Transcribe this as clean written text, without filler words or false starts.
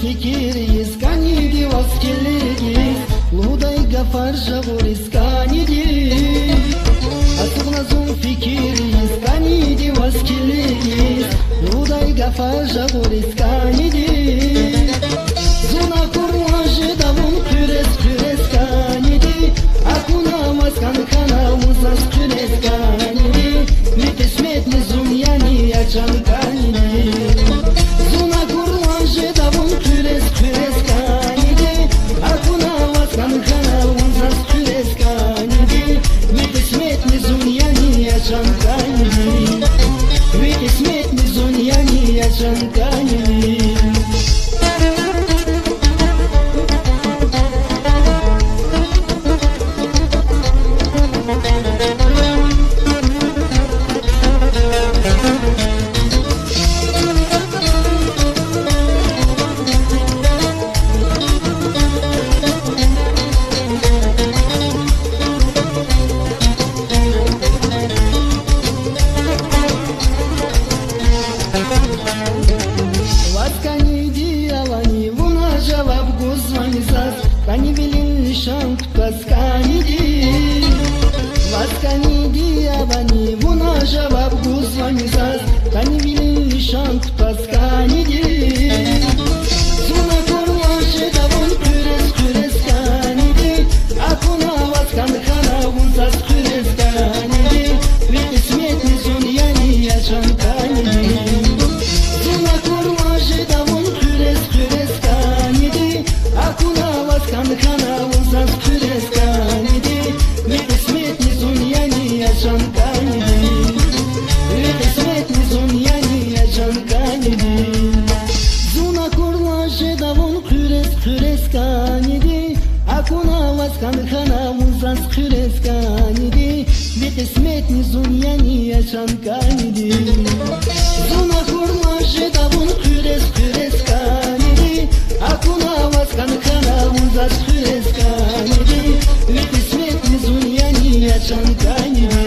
Fikiriz kanidi vaskeligiz Luday gafar javuris kanidi Atugna fikiriz kanidi vaskeligiz Luday gafar javuris kanidi Zuna kurlaje davun küres küres kanidi Akuna maskan kana musas küres kanidi Mitesmet nizun yani açan kanidi Zuna kurlaje davun küres küres kanidi Akuna maskan kana musas küres kanidi Mitesmet nizun yani açan kanidi Mitesmet nizun yani açan kanidi Kani bilin şank kaskanidi Vaskanidi avani buna cevap guzvanizaz Kani bilin şank kaskanidi Suna korlaşı davun küres küres kanidi Akuna vaskan kana unzaz küres kanidi Ve ismet nizun yani yaşan kanidi Suna korlaşı davun küres küres kanidi Akuna Kan kana uzas küres kanidi Ve kısmet nizun yani yaşan kanidi Ve kısmet nizun yani yaşan kanidi Zuna kurlaje davun küres küres kanidi Akuna vas kan kana uzas küres kanidi Ve kısmet nizun yani yaşan kanidi Zuna kurlaje davun küres küres kanidi Akuna vas kan kana uzas küres kanidi Ve kısmet nizun yani yaşan kanidi